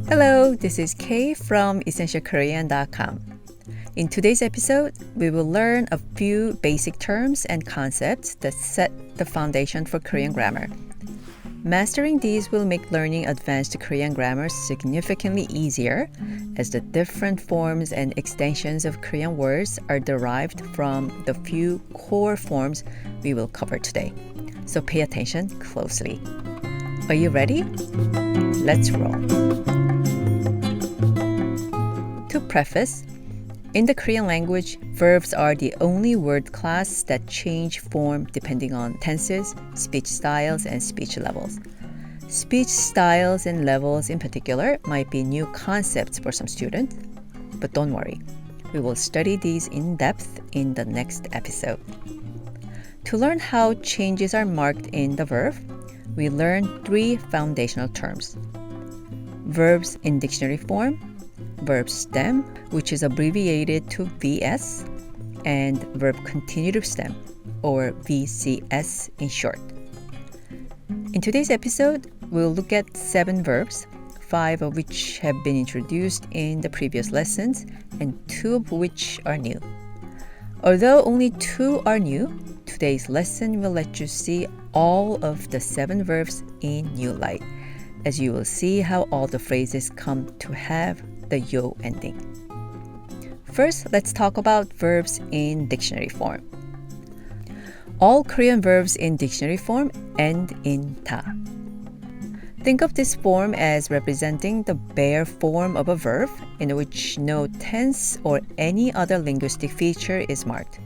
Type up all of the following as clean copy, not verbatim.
Hello, this is Kay from EssentialKorean.com. In today's episode, we will learn a few basic terms and concepts that set the foundation for Korean grammar. Mastering these will make learning advanced Korean grammar significantly easier, as the different forms and extensions of Korean words are derived from the few core forms we will cover today. So pay attention closely. Are you ready? Let's roll. To preface, in the Korean language, verbs are the only word class that change form depending on tenses, speech styles, and speech levels. Speech styles and levels in particular might be new concepts for some students, but don't worry. We will study these in depth in the next episode. To learn how changes are marked in the verb, we learn three foundational terms: verbs in dictionary form, Verb Stem, which is abbreviated to VS, and Verb Continuative Stem, or VCS in short. In today's episode, we'll look at 7 verbs, 5 of which have been introduced in the previous lessons, and 2 of which are new. Although only 2 are new, today's lesson will let you see all of the 7 verbs in new light, as you will see how all the phrases come to have the yo ending. First, let's talk about verbs in dictionary form. All Korean verbs in dictionary form end in ta. Think of this form as representing the bare form of a verb in which no tense or any other linguistic feature is marked,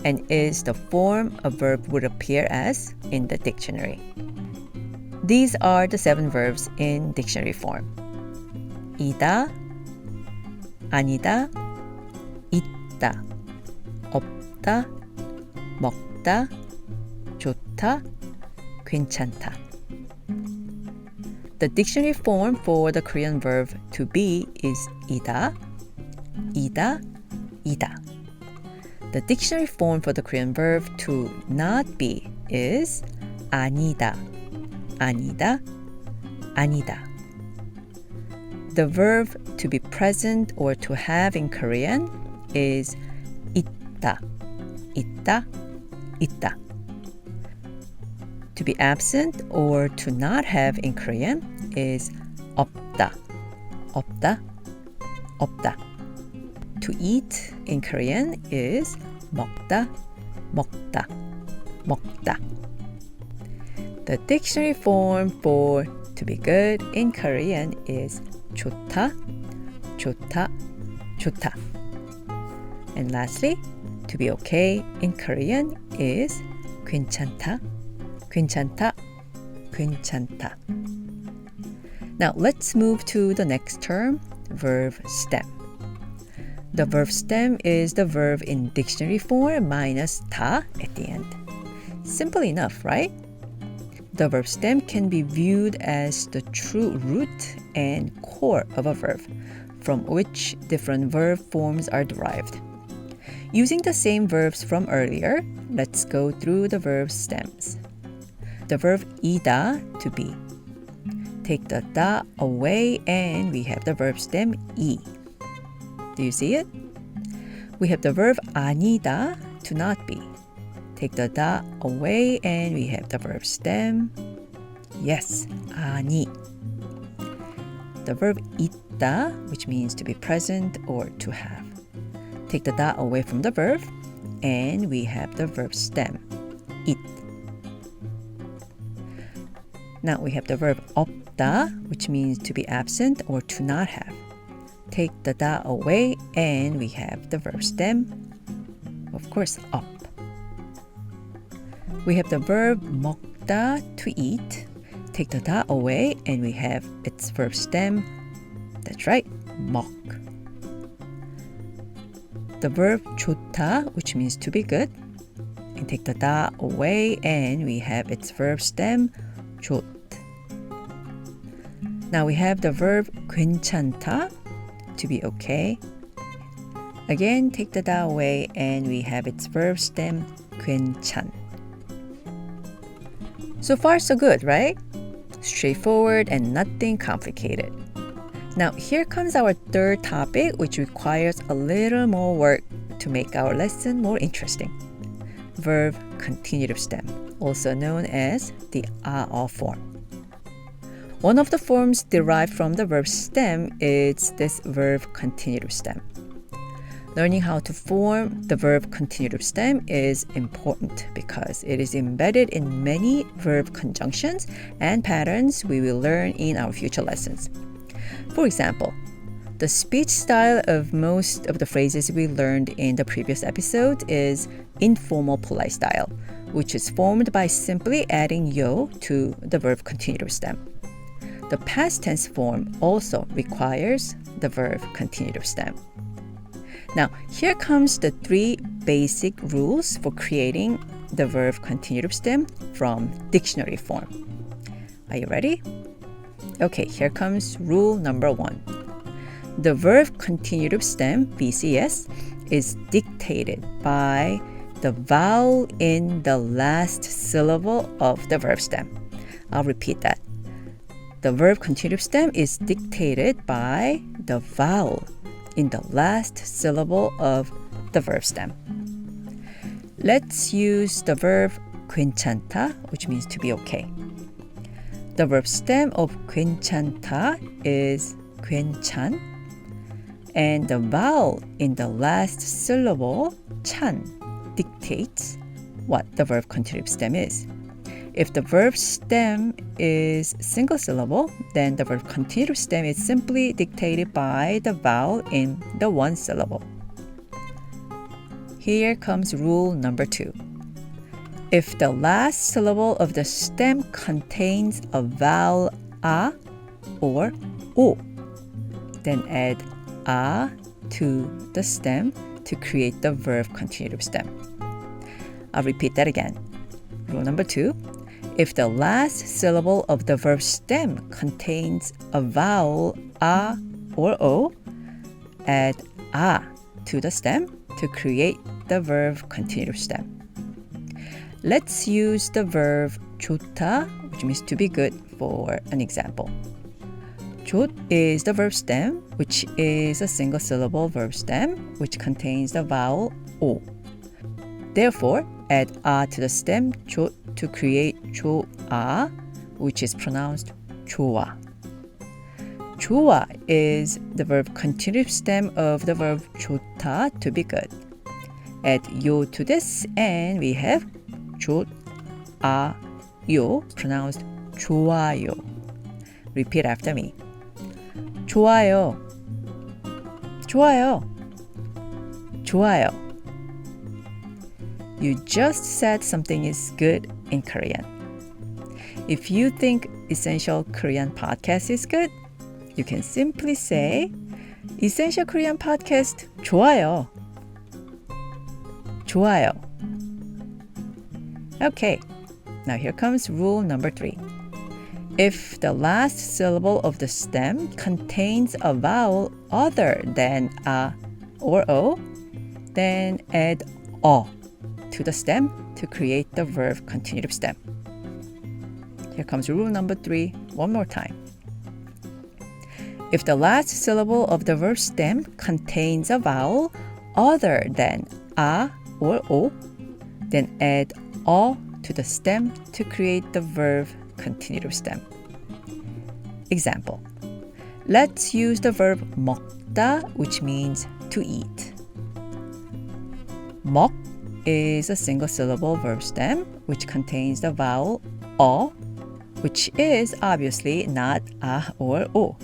and is the form a verb would appear as in the dictionary. These are the 7 verbs in dictionary form. 이다, 아니다, 있다, 없다, 먹다, 좋다, 괜찮다. The dictionary form for the Korean verb to be is 이다, 이다, 이다. The dictionary form for the Korean verb to not be is 아니다, 아니다, 아니다. The verb to be present or to have in Korean is 있다, 있다, 있다. To be absent or to not have in Korean is 없다, 없다, 없다. To eat in Korean is 먹다, 먹다, 먹다. The dictionary form for to be good in Korean is 좋다, 좋다, 좋다. And lastly, to be okay in Korean is 괜찮다, 괜찮다, 괜찮다. Now let's move to the next term, verb stem. The verb stem is the verb in dictionary form minus ta at the end. Simple enough, right? The verb stem can be viewed as the true root and core of a verb, from which different verb forms are derived. Using the same verbs from earlier, let's go through the verb stems. The verb 이다, to be. Take the da away and we have the verb stem 이. Do you see it? We have the verb 아니다, to not be. Take the da away and we have the verb stem. Yes, 아니. The verb 있다, which means to be present or to have. Take the da away from the verb and we have the verb stem, it. Now we have the verb 없다, which means to be absent or to not have. Take the da away and we have the verb stem, of course, up. We have the verb 먹다, to eat. Take the da away and we have its verb stem. That's right, 먹. The verb 좋다, which means to be good. And take the da away and we have its verb stem, 좋. Now we have the verb 괜찮다, to be okay. Again, take the da away and we have its verb stem, 괜찮. So far, so good, right? Straightforward and nothing complicated. Now, here comes our third topic, which requires a little more work to make our lesson more interesting. Verb continuative stem, also known as the "a" form. One of the forms derived from the verb stem is this verb continuative stem. Learning how to form the verb continuative stem is important because it is embedded in many verb conjunctions and patterns we will learn in our future lessons. For example, the speech style of most of the phrases we learned in the previous episode is informal polite style, which is formed by simply adding yo to the verb continuative stem. The past tense form also requires the verb continuative stem. Now, here comes the 3 basic rules for creating the verb continuative stem from dictionary form. Are you ready? Okay, here comes rule number 1. The verb continuative stem, VCS, is dictated by the vowel in the last syllable of the verb stem. I'll repeat that. The verb continuative stem is dictated by the vowel in the last syllable of the verb stem. Let's use the verb 괜찮다, which means to be okay. The verb stem of 괜찮다 is 괜찮, and the vowel in the last syllable, 찬, dictates what the verb continuative stem is. If the verb stem is single syllable, then the verb continuative stem is simply dictated by the vowel in the one syllable. Here comes rule number 2. If the last syllable of the stem contains a vowel a or o, then add a to the stem to create the verb continuative stem. I'll repeat that again. Rule number 2. If the last syllable of the verb stem contains a vowel a or o, add a to the stem to create the verb continuative stem. Let's use the verb 좋다, which means to be good, for an example. 좋 is the verb stem, which is a single syllable verb stem, which contains the vowel o. Therefore, add a to the stem 좋 to create 좋아, which is pronounced 좋아. 좋아 is the verb continuative stem of the verb 좋다, to be good. Add 요 to this and we have 좋아요, pronounced 좋아요. Repeat after me. 좋아요, 좋아요, 좋아요. You just said something is good in Korean. If you think Essential Korean Podcast is good, you can simply say Essential Korean Podcast 좋아요. 좋아요. Okay, now here comes rule number 3. If the last syllable of the stem contains a vowel other than a or o, then add o to the stem to create the verb continuative stem. Here comes rule number 3, one more time. If the last syllable of the verb stem contains a vowel other than a or o, then add o to the stem to create the verb continuative stem. Example. Let's use the verb 먹다, which means to eat. 먹 is a single syllable verb stem, which contains the vowel o, which is obviously not a or o.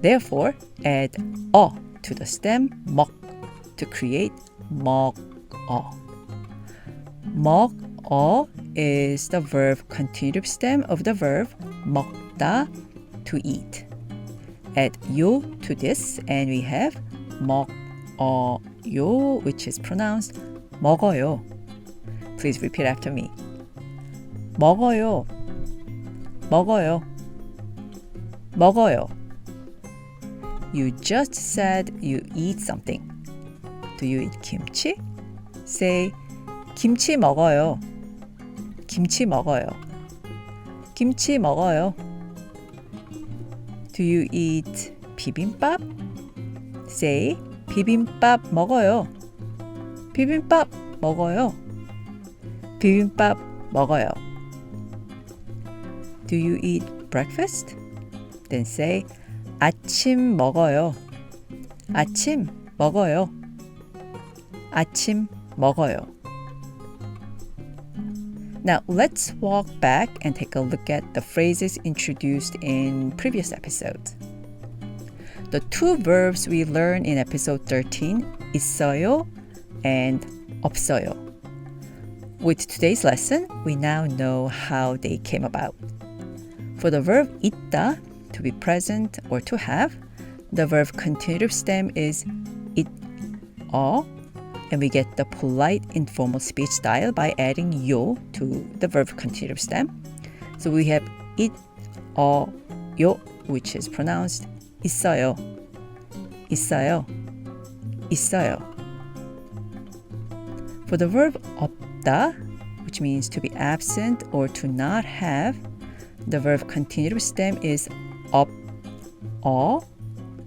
Therefore, add o to the stem 먹 to create 먹어. 먹어 is the verb continuative stem of the verb 먹다, to eat. Add 요 to this and we have 먹어요, which is pronounced 먹어요. Please repeat after me. 먹어요, 먹어요, 먹어요. You just said you eat something. Do you eat kimchi? Say 김치 먹어요. 김치 먹어요. 김치 먹어요. Do you eat 비빔밥? Say 비빔밥 먹어요. 비빔밥 먹어요. 비빔밥 먹어요. Do you eat breakfast? Then say 아침 먹어요. 아침 먹어요. 아침 먹어요. Now let's walk back and take a look at the phrases introduced in previous episodes. The two verbs we learned in episode 13, 있어요 and 없어요. With today's lesson, we now know how they came about. For the verb 있다, to be present or to have, the verb continuative stem is it, and we get the polite informal speech style by adding 요 to the verb continuative stem. So we have it, 요, which is pronounced 있어요, 있어요, 있어요. For the verb 없다, which means to be absent or to not have, the verb continuative stem is 없,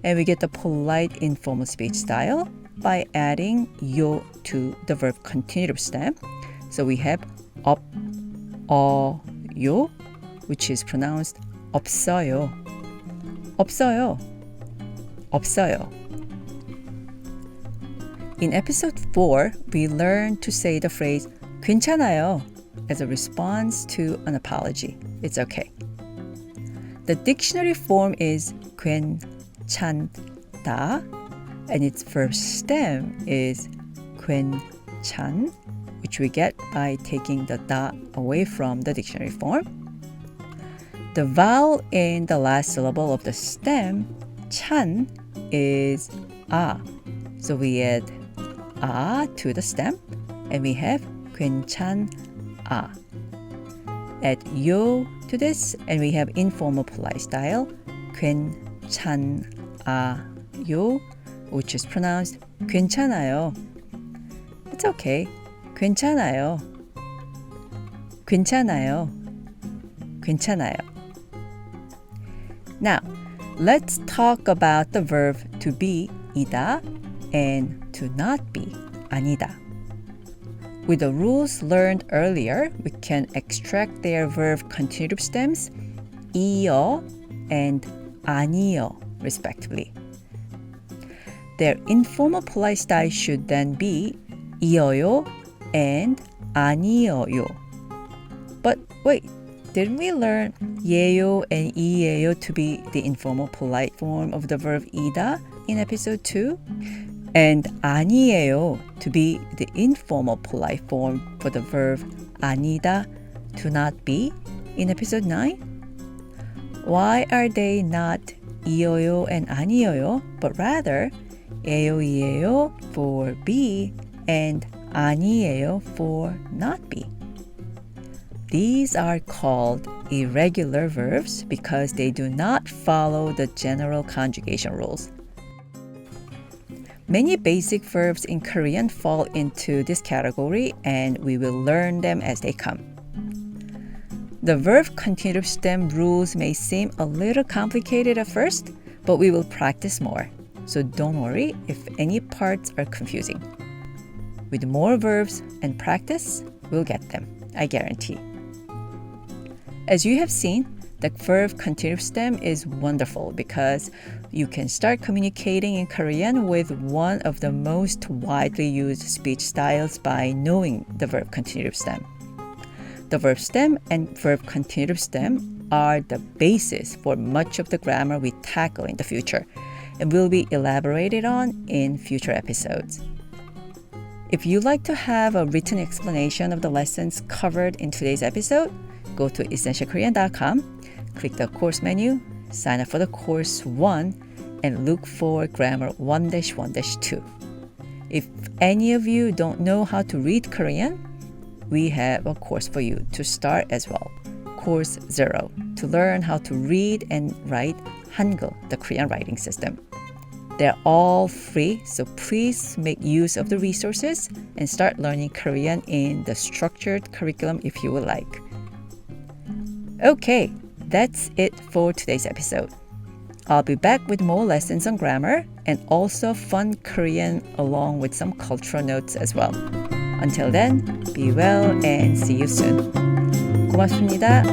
and we get the polite informal speech style by adding 요 to the verb continuative stem. So we have 없, 요, which is pronounced 없어요, 없어요, 없어요. In episode 4, we learned to say the phrase 괜찮아요 as a response to an apology. It's okay. The dictionary form is 괜찮다, and its verb stem is 괜찮, which we get by taking the da away from the dictionary form. The vowel in the last syllable of the stem, 찬, is a. So we add a to the stem, and we have 괜찮아. Add 요 to this, and we have informal polite style, 괜찮아요, which is pronounced 괜찮아요. It's okay. 괜찮아요. 괜찮아요. 괜찮아요. Now, let's talk about the verb to be, 이다, and to not be, 아니다. With the rules learned earlier, we can extract their verb continuative stems, 이요 and 아니요, respectively. Their informal polite style should then be 이어요 and 아니어요. But wait, didn't we learn 예요 and 이예요 to be the informal polite form of the verb 이다 in episode 2? And 아니에요 to be the informal polite form for the verb 아니다, to not be, in episode 9? Why are they not 이어요 and 아니어요, but rather 예요, 이에요 for be and 아니에요 for not be? These are called irregular verbs because they do not follow the general conjugation rules. Many basic verbs in Korean fall into this category, and we will learn them as they come. The verb continuative stem rules may seem a little complicated at first, but we will practice more. So don't worry if any parts are confusing. With more verbs and practice, we'll get them, I guarantee. As you have seen, the verb continuative stem is wonderful because you can start communicating in Korean with one of the most widely used speech styles by knowing the verb continuative stem. The verb stem and verb continuative stem are the basis for much of the grammar we tackle in the future and will be elaborated on in future episodes. If you'd like to have a written explanation of the lessons covered in today's episode, go to essentialkorean.com, click the course menu, sign up for the course 1, and look for grammar 1-1-2. If any of you don't know how to read Korean, we have a course for you to start as well. Course 0, to learn how to read and write Hangul, the Korean writing system. They're all free, so please make use of the resources and start learning Korean in the structured curriculum if you would like. Okay, that's it for today's episode. I'll be back with more lessons on grammar and also fun Korean along with some cultural notes as well. Until then, be well and see you soon. 고맙습니다.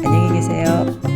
안녕히 계세요.